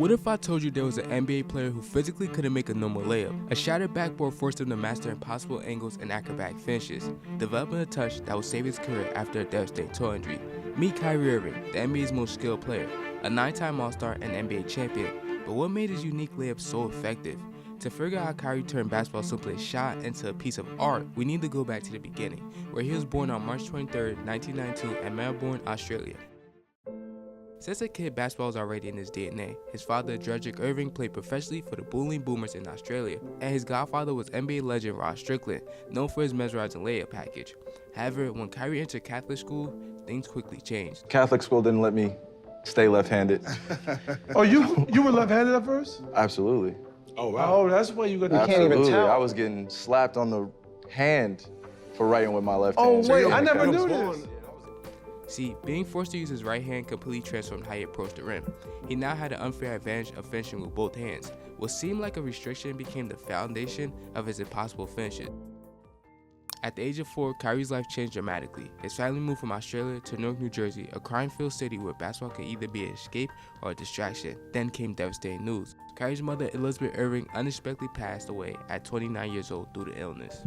What if I told you there was an NBA player who physically couldn't make a normal layup? A shattered backboard forced him to master impossible angles and acrobatic finishes, developing a touch that would save his career after a devastating toe injury. Meet Kyrie Irving, the NBA's most skilled player, a 9-time All-Star and NBA champion. But what made his unique layup so effective? To figure out how Kyrie turned basketball simply a shot into a piece of art, we need to go back to the beginning, where he was born on March 23, 1992 in Melbourne, Australia. Since a kid, basketball was already in his DNA. His father, Kyrie Irving, played professionally for the Bowling Boomers in Australia, and his godfather was NBA legend Ross Strickland, known for his mesmerizing layup package. However, when Kyrie entered Catholic school, things quickly changed. Catholic school didn't let me stay left-handed. Oh, you were left-handed at first? Absolutely. Oh, wow. Oh, that's why you got the... Absolutely. Can't even tell. I was getting slapped on the hand for writing with my left Oh, hand. wait, I never knew this. See, being forced to use his right hand completely transformed how he approached the rim. He now had an unfair advantage of finishing with both hands. What seemed like a restriction became the foundation of his impossible finishes. At the age of 4, Kyrie's life changed dramatically. His family moved from Australia to Newark, New Jersey, a crime-filled city where basketball could either be an escape or a distraction. Then came devastating news. Kyrie's mother, Elizabeth Irving, unexpectedly passed away at 29 years old due to illness.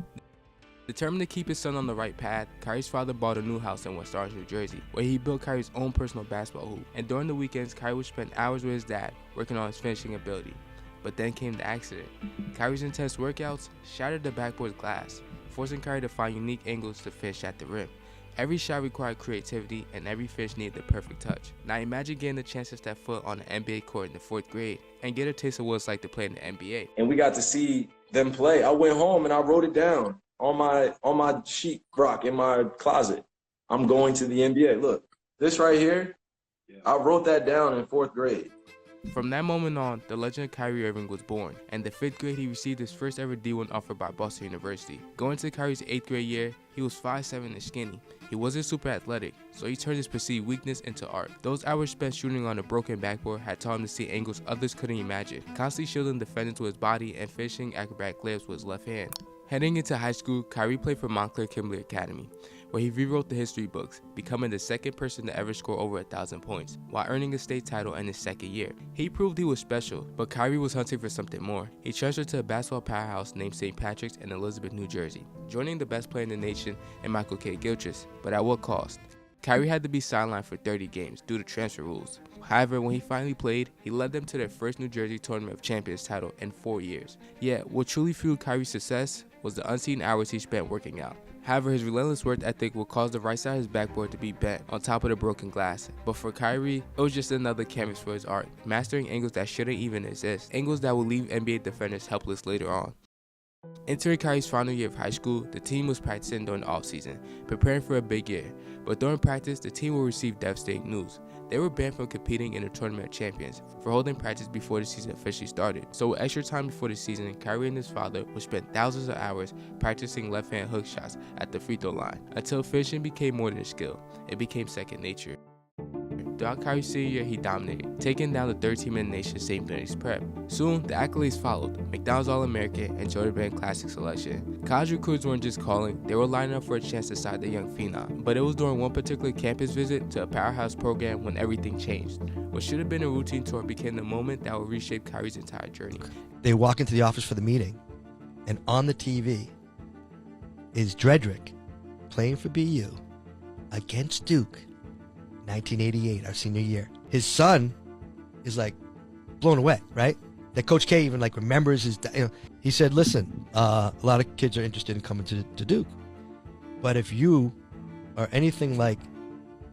Determined to keep his son on the right path, Kyrie's father bought a new house in West Orange, New Jersey, where he built Kyrie's own personal basketball hoop. And during the weekends, Kyrie would spend hours with his dad, working on his finishing ability. But then came the accident. Kyrie's intense workouts shattered the backboard's glass, forcing Kyrie to find unique angles to finish at the rim. Every shot required creativity, and every finish needed the perfect touch. Now imagine getting the chance to step foot on an NBA court in the 4th grade and get a taste of what it's like to play in the NBA. And we got to see them play. I went home and I wrote it down on my sheet rock in my closet. I'm going to the NBA. Look, this right here, I wrote that down in 4th grade. From that moment on, the legend of Kyrie Irving was born. In the 5th grade, he received his first ever D1 offer by Boston University. Going into Kyrie's 8th grade year, he was 5'7" and skinny. He wasn't super athletic, so he turned his perceived weakness into art. Those hours spent shooting on a broken backboard had taught him to see angles others couldn't imagine, constantly shielding defenders with his body and finishing acrobatic layups with his left hand. Heading into high school, Kyrie played for Montclair Kimberly Academy, where he rewrote the history books, becoming the 2nd person to ever score over 1,000 points, while earning a state title in his 2nd year. He proved he was special, but Kyrie was hunting for something more. He transferred to a basketball powerhouse named St. Patrick's in Elizabeth, New Jersey, joining the best player in the nation in Michael K. Gilchrist, but at what cost? Kyrie had to be sidelined for 30 games due to transfer rules. However, when he finally played, he led them to their first New Jersey Tournament of Champions title in 4 years. Yet, what truly fueled Kyrie's success was the unseen hours he spent working out. However, his relentless work ethic would cause the right side of his backboard to be bent on top of the broken glass. But for Kyrie, it was just another canvas for his art, mastering angles that shouldn't even exist, angles that would leave NBA defenders helpless later on. Entering Kyrie's final year of high school, the team was practicing during the offseason, preparing for a big year. But during practice, the team will receive devastating news. They were banned from competing in the Tournament of Champions for holding practice before the season officially started. So with extra time before the season, Kyrie and his father would spend thousands of hours practicing left-hand hook shots at the free throw line, until finishing became more than a skill. It became second nature. Throughout Kyrie's senior year, he dominated, taking down the 3rd team in the nation St. Benedict's Prep. Soon, the accolades followed: McDonald's All-American and Jordan Brand Classic selection. College recruits weren't just calling, they were lining up for a chance to sign the young phenom. But it was during one particular campus visit to a powerhouse program when everything changed. What should have been a routine tour became the moment that would reshape Kyrie's entire journey. They walk into the office for the meeting, and on the TV is Dredrick playing for BU against Duke, 1988, our senior year. His son is like blown away, right? That Coach K even like remembers his, he said, listen, a lot of kids are interested in coming to Duke, but if you are anything like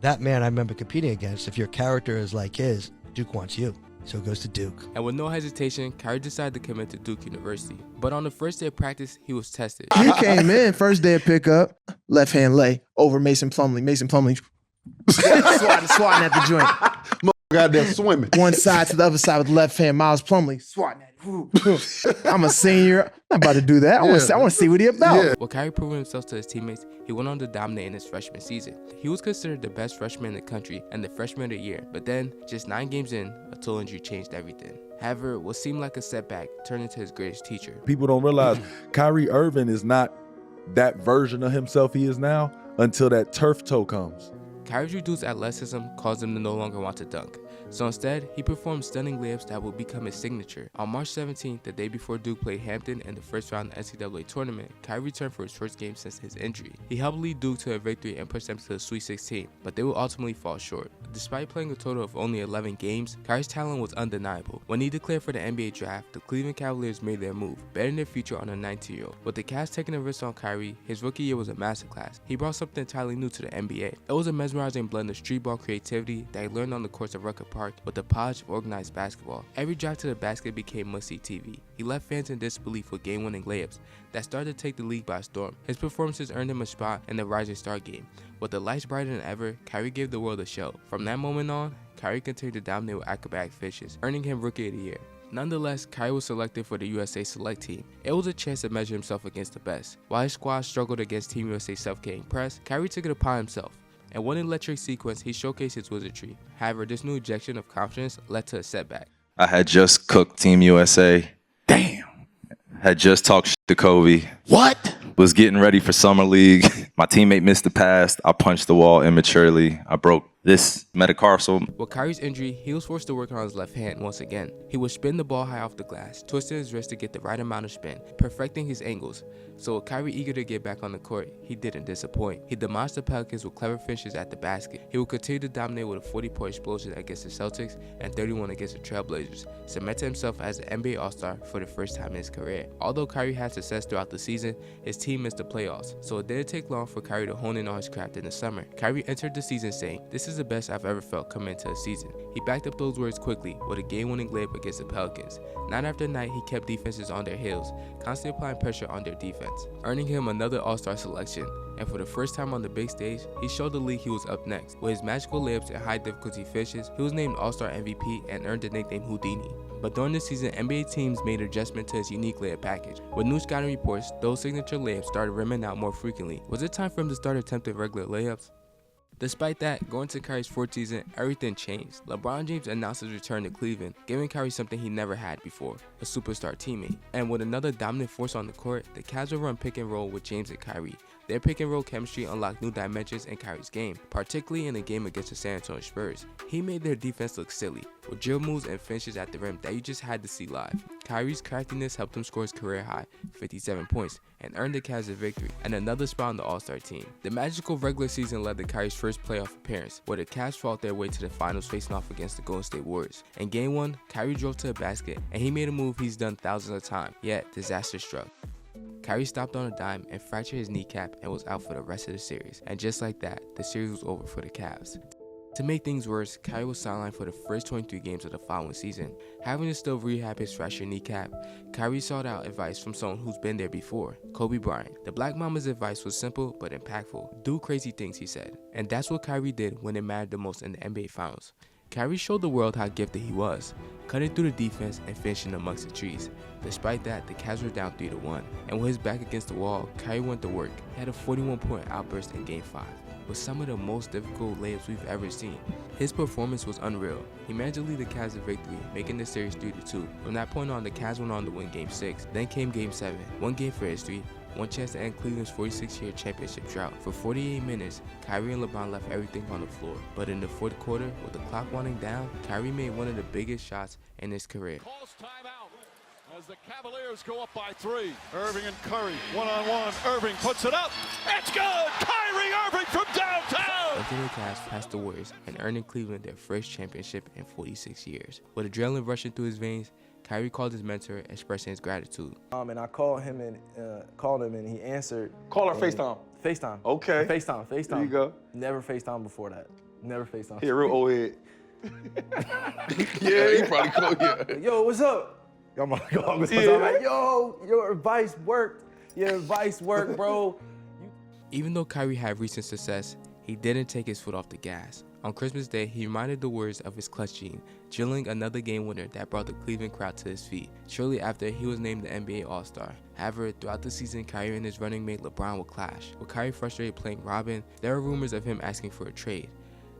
that man I remember competing against, if your character is like his, Duke wants you. So it goes to Duke. And with no hesitation, Kyrie decided to commit to Duke University. But on the first day of practice, he was tested. He came in, first day of pickup, left hand lay over Mason Plumlee. Mason Plumlee swatting at the joint. Got there swimming. One side to the other side with the left hand, Miles Plumlee swatting at it. I'm a senior. I'm about to do that. I want to see what he about. Yeah. While Kyrie proving himself to his teammates, he went on to dominate in his freshman season. He was considered the best freshman in the country and the freshman of the year. But then, just 9 games in, a toe injury changed everything. However, what seemed like a setback turned into his greatest teacher. People don't realize Kyrie Irving is not that version of himself he is now until that turf toe comes. Kyrie's reduced athleticism caused him to no longer want to dunk. So instead, he performed stunning layups that would become his signature. On March 17th, the day before Duke played Hampton in the first round of the NCAA tournament, Kyrie returned for his first game since his injury. He helped lead Duke to a victory and pushed them to the Sweet 16, but they would ultimately fall short. Despite playing a total of only 11 games, Kyrie's talent was undeniable. When he declared for the NBA draft, the Cleveland Cavaliers made their move, betting their future on a 19-year-old. With the Cavs taking a risk on Kyrie, his rookie year was a masterclass. He brought something entirely new to the NBA. It was a mesmerizing blend of street ball creativity that he learned on the courts of Rucker Park with the polish of organized basketball. Every drive to the basket became must-see TV. He left fans in disbelief with game-winning layups that started to take the league by storm. His performances earned him a spot in the Rising Star game. With the lights brighter than ever, Kyrie gave the world a show. From that moment on, Kyrie continued to dominate with acrobatic finishes, earning him Rookie of the Year. Nonetheless, Kyrie was selected for the USA Select Team. It was a chance to measure himself against the best. While his squad struggled against Team USA's suffocating press, Kyrie took it upon himself. In one electric sequence, he showcased his wizardry. However, this new injection of confidence led to a setback. I had just cooked Team USA. Damn. Had just talked shit to Kobe. What? Was getting ready for Summer League. My teammate missed the pass. I punched the wall immaturely. I broke this metatarsal. With Kyrie's injury, he was forced to work on his left hand once again. He would spin the ball high off the glass, twisting his wrist to get the right amount of spin, perfecting his angles. So with Kyrie eager to get back on the court, he didn't disappoint. He demolished the Pelicans with clever finishes at the basket. He would continue to dominate with a 40-point explosion against the Celtics and 31 against the Trailblazers, cementing himself as an NBA All-Star for the first time in his career. Although Kyrie had success throughout the season, his team missed the playoffs, so it didn't take long for Kyrie to hone in on his craft in the summer. Kyrie entered the season saying, "This is the best I've ever felt coming into a season." He backed up those words quickly with a game-winning layup against the Pelicans. Night after night, he kept defenses on their heels, constantly applying pressure on their defense, earning him another All-Star selection. And for the first time on the big stage, he showed the league he was up next. With his magical layups and high-difficulty finishes, he was named All-Star MVP and earned the nickname Houdini. But during the season, NBA teams made adjustments to his unique layup package. With new scouting reports, those signature layups started rimming out more frequently. Was it time for him to start attempting regular layups? Despite that, going to Kyrie's fourth season, everything changed. LeBron James announced his return to Cleveland, giving Kyrie something he never had before, a superstar teammate. And with another dominant force on the court, the Cavs would run pick and roll with James and Kyrie. Their pick and roll chemistry unlocked new dimensions in Kyrie's game, particularly in the game against the San Antonio Spurs. He made their defense look silly, with drill moves and finishes at the rim that you just had to see live. Kyrie's craftiness helped him score his career high, 57 points, and earned the Cavs a victory and another spot on the All-Star team. The magical regular season led to Kyrie's first playoff appearance, where the Cavs fought their way to the finals facing off against the Golden State Warriors. In Game 1, Kyrie drove to a basket, and he made a move he's done thousands of times, yet disaster struck. Kyrie stopped on a dime and fractured his kneecap and was out for the rest of the series. And just like that, the series was over for the Cavs. To make things worse, Kyrie was sidelined for the first 23 games of the following season. Having to still rehab his fractured kneecap, Kyrie sought out advice from someone who's been there before, Kobe Bryant. The Black Mama's advice was simple but impactful. Do crazy things, he said. And that's what Kyrie did when it mattered the most in the NBA Finals. Kyrie showed the world how gifted he was, cutting through the defense and finishing amongst the trees. Despite that, the Cavs were down 3-1, and with his back against the wall, Kyrie went to work. He had a 41-point outburst in Game 5, with some of the most difficult layups we've ever seen. His performance was unreal. He managed to lead the Cavs to victory, making the series 3-2. From that point on, the Cavs went on to win Game 6. Then came Game 7, one game for history, one chance to end Cleveland's 46-year championship drought. For 48 minutes, Kyrie and LeBron left everything on the floor. But in the fourth quarter, with the clock winding down, Kyrie made one of the biggest shots in his career. Calls timeout as the Cavaliers go up by 3. Irving and Curry, one-on-one. Irving puts it up. It's good! Kyrie Irving from downtown! Until the Cavs passed the Warriors and earning Cleveland their first championship in 46 years. With adrenaline rushing through his veins, Kyrie called his mentor, expressing his gratitude. And I called him and he answered. Call or FaceTime? FaceTime. Okay. FaceTime. There you go. Never FaceTime before that. Never FaceTime. He a real old head. Yeah, he probably called you. Yo, what's up? I'm like, I'm like, yo, your advice worked. Your advice worked, bro. Even though Kyrie had recent success, he didn't take his foot off the gas. On Christmas Day, he reminded the words of his clutch gene, drilling another game winner that brought the Cleveland crowd to his feet. Shortly after, he was named the NBA All-Star. However, throughout the season, Kyrie and his running mate LeBron would clash. With Kyrie frustrated playing Robin, there were rumors of him asking for a trade.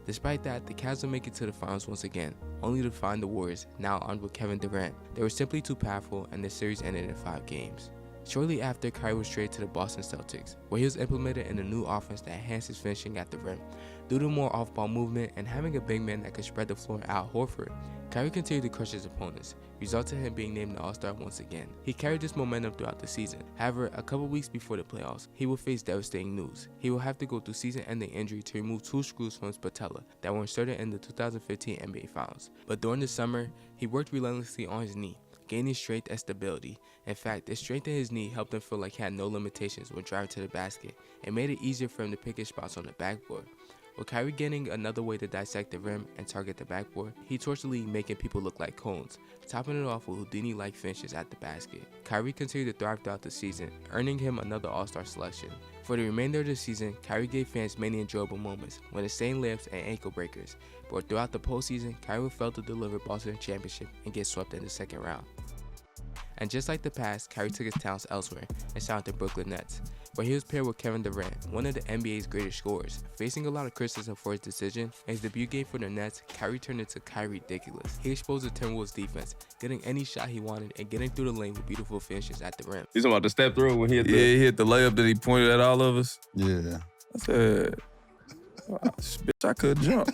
Despite that, the Cavs would make it to the finals once again, only to find the Warriors, now armed with Kevin Durant. They were simply too powerful, and the series ended in 5 games. Shortly after, Kyrie was traded to the Boston Celtics, where he was implemented in a new offense that enhanced his finishing at the rim. Due to more off-ball movement and having a big man that could spread the floor out Horford, Kyrie continued to crush his opponents, resulting in him being named the All-Star once again. He carried this momentum throughout the season. However, a couple weeks before the playoffs, he will face devastating news. He will have to go through season-ending injury to remove 2 screws from his patella that were inserted in the 2015 NBA Finals. But during the summer, he worked relentlessly on his knee, gaining strength and stability. In fact, the strength in his knee helped him feel like he had no limitations when driving to the basket and made it easier for him to pick his spots on the backboard. With Kyrie gaining another way to dissect the rim and target the backboard, he torched the league, making people look like cones, topping it off with Houdini-like finishes at the basket. Kyrie continued to thrive throughout the season, earning him another All-Star selection. For the remainder of the season, Kyrie gave fans many enjoyable moments when insane layups and ankle breakers, but throughout the postseason, Kyrie failed to deliver Boston a championship and get swept in the second round. And just like the past, Kyrie took his talents elsewhere and signed with the Brooklyn Nets, where he was paired with Kevin Durant, one of the NBA's greatest scorers. Facing a lot of criticism for his decision, in his debut game for the Nets, Kyrie turned into Kyrie ridiculous. He exposed the Timberwolves defense, getting any shot he wanted and getting through the lane with beautiful finishes at the rim. He's about to step through when he hit the... Yeah, he hit the layup that he pointed at all of us. Yeah. I said, bitch, I could jump.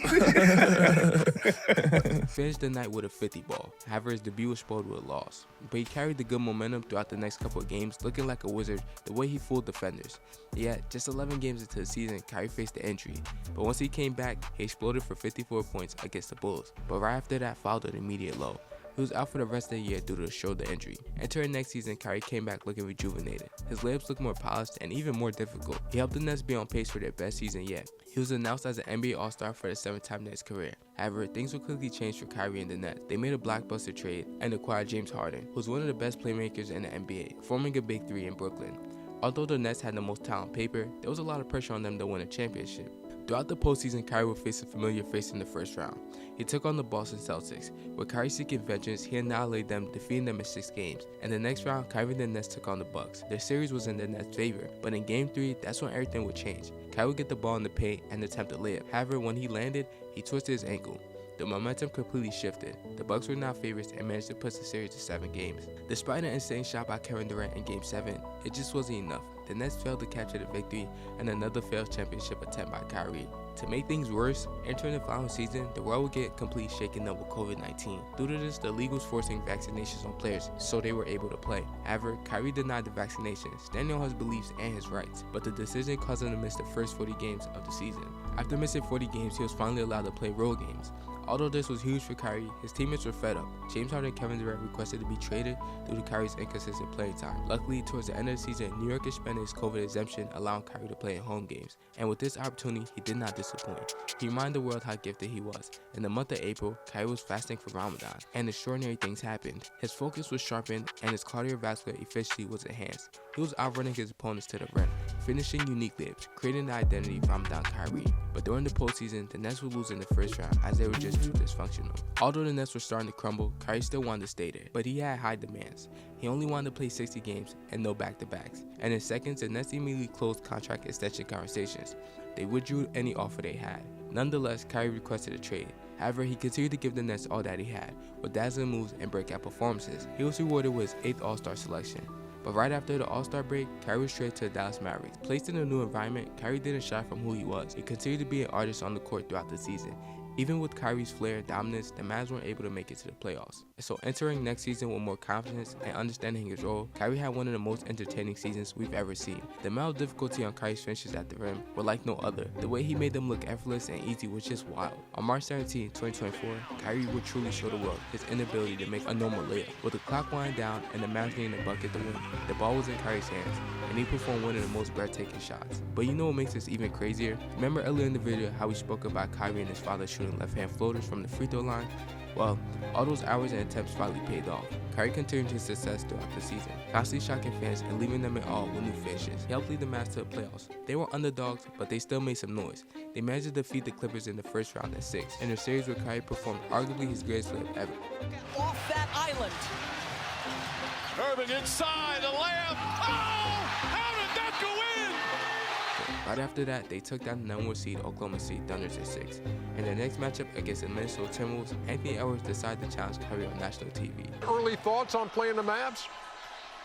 Finished the night with a 50 ball. However, his debut was spoiled with a loss. But he carried the good momentum throughout the next couple of games, looking like a wizard the way he fooled defenders. Yet, just 11 games into the season, Kyrie faced an injury. But once he came back, he exploded for 54 points against the Bulls. But right after that followed an immediate low. He was out for the rest of the year due to a shoulder injury. Entering next season, Kyrie came back looking rejuvenated. His layups looked more polished and even more difficult. He helped the Nets be on pace for their best season yet. He was announced as an NBA All-Star for the 7th time in his career. However, things would quickly change for Kyrie and the Nets. They made a blockbuster trade and acquired James Harden, who was one of the best playmakers in the NBA, forming a big three in Brooklyn. Although the Nets had the most talent on paper, there was a lot of pressure on them to win a championship. Throughout the postseason, Kyrie would face a familiar face in the first round. He took on the Boston Celtics. With Kyrie seeking vengeance, he annihilated them, defeating them in 6 games. In the next round, Kyrie and the Nets took on the Bucks. Their series was in the Nets' favor, but in Game 3, that's when everything would change. Kyrie would get the ball in the paint and attempt a layup. However, when he landed, he twisted his ankle. The momentum completely shifted. The Bucks were now favorites and managed to push the series to 7 games. Despite an insane shot by Kevin Durant in Game 7, it just wasn't enough. The Nets failed to capture the victory and another failed championship attempt by Kyrie. To make things worse, entering the final season, the world would get completely shaken up with COVID-19. Due to this, the league was forcing vaccinations on players so they were able to play. However, Kyrie denied the vaccination, standing on his beliefs and his rights, but the decision caused him to miss the first 40 games of the season. After missing 40 games, he was finally allowed to play road games. Although this was huge for Kyrie, his teammates were fed up. James Harden and Kevin Durant requested to be traded due to Kyrie's inconsistent playing time. Luckily, towards the end of the season, New York expanded his COVID exemption, allowing Kyrie to play in home games. And with this opportunity, he did not disappoint. He reminded the world how gifted he was. In the month of April, Kyrie was fasting for Ramadan, and extraordinary things happened. His focus was sharpened, and his cardiovascular efficiency was enhanced. He was outrunning his opponents to the rim, finishing unique layups, creating the identity of Ramadan Kyrie. But during the postseason, the Nets would lose in the first round as they were just too dysfunctional. Although the Nets were starting to crumble, Kyrie still wanted to stay there, but he had high demands. He only wanted to play 60 games and no back-to-backs. And in seconds, the Nets immediately closed contract extension conversations. They withdrew any offer they had. Nonetheless, Kyrie requested a trade. However, he continued to give the Nets all that he had, with dazzling moves and breakout performances. He was rewarded with his 8th All-Star selection. But right after the All-Star break, Kyrie was traded to the Dallas Mavericks. Placed in a new environment, Kyrie didn't shy from who he was. He continued to be an artist on the court throughout the season. Even with Kyrie's flair and dominance, the Mavs weren't able to make it to the playoffs. So entering next season with more confidence and understanding his role, Kyrie had one of the most entertaining seasons we've ever seen. The amount of difficulty on Kyrie's finishes at the rim were like no other. The way he made them look effortless and easy was just wild. On March 17, 2024, Kyrie would truly show the world his inability to make a normal layup. With the clock winding down and the Mavs getting the bucket to win, the ball was in Kyrie's hands, and he performed one of the most breathtaking shots. But you know what makes this even crazier? Remember earlier in the video how we spoke about Kyrie and his father shooting left-hand floaters from the free throw line? Well, all those hours and attempts finally paid off. Kyrie continued his success throughout the season, constantly shocking fans and leaving them in awe with new finishes. He helped lead the Mavs to the playoffs. They were underdogs, but they still made some noise. They managed to defeat the Clippers in the first round at 6, in a series where Kyrie performed arguably his greatest layup ever. Off that island. Irving inside, a layup. Oh! How did that go in? Right after that, they took down the number 1 seed Oklahoma City Thunders at 6. In their next matchup against the Minnesota Timberwolves, Anthony Edwards decided to challenge Kyrie on national TV. Early thoughts on playing the Mavs?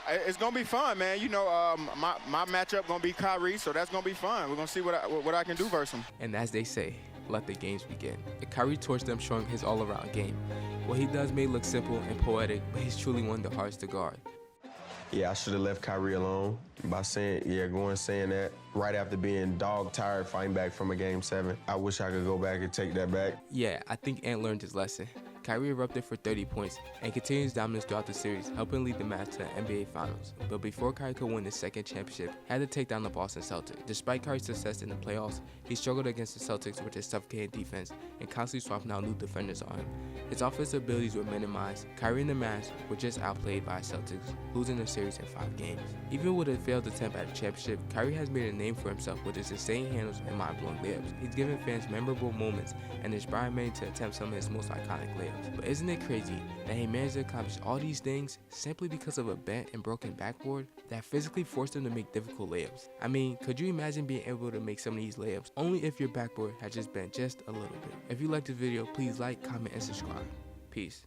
It's gonna be fun, man. You know, my matchup gonna be Kyrie, so that's gonna be fun. We're gonna see what I can do versus him. And as they say, let the games begin. And Kyrie torched them, showing his all-around game. What he does may look simple and poetic, but he's truly one of the hardest to guard. Yeah, I should have left Kyrie alone by saying that right after being dog tired fighting back from a Game 7. I wish I could go back and take that back. Yeah, I think Ant learned his lesson. Kyrie erupted for 30 points and continued his dominance throughout the series, helping lead the Mavs to the NBA Finals. But before Kyrie could win his second championship, he had to take down the Boston Celtics. Despite Kyrie's success in the playoffs, he struggled against the Celtics with his suffocating defense and constantly swapping out new defenders on him. His offensive abilities were minimized. Kyrie and the Mavs were just outplayed by the Celtics, losing the series in 5 games. Even with a failed attempt at a championship, Kyrie has made a name for himself with his insane handles and mind-blowing layups. He's given fans memorable moments and inspired many to attempt some of his most iconic layups. But isn't it crazy that he managed to accomplish all these things simply because of a bent and broken backboard that physically forced him to make difficult layups? I mean, could you imagine being able to make some of these layups only if your backboard had just bent just a little bit? If you liked this video, please like, comment, and subscribe. Peace.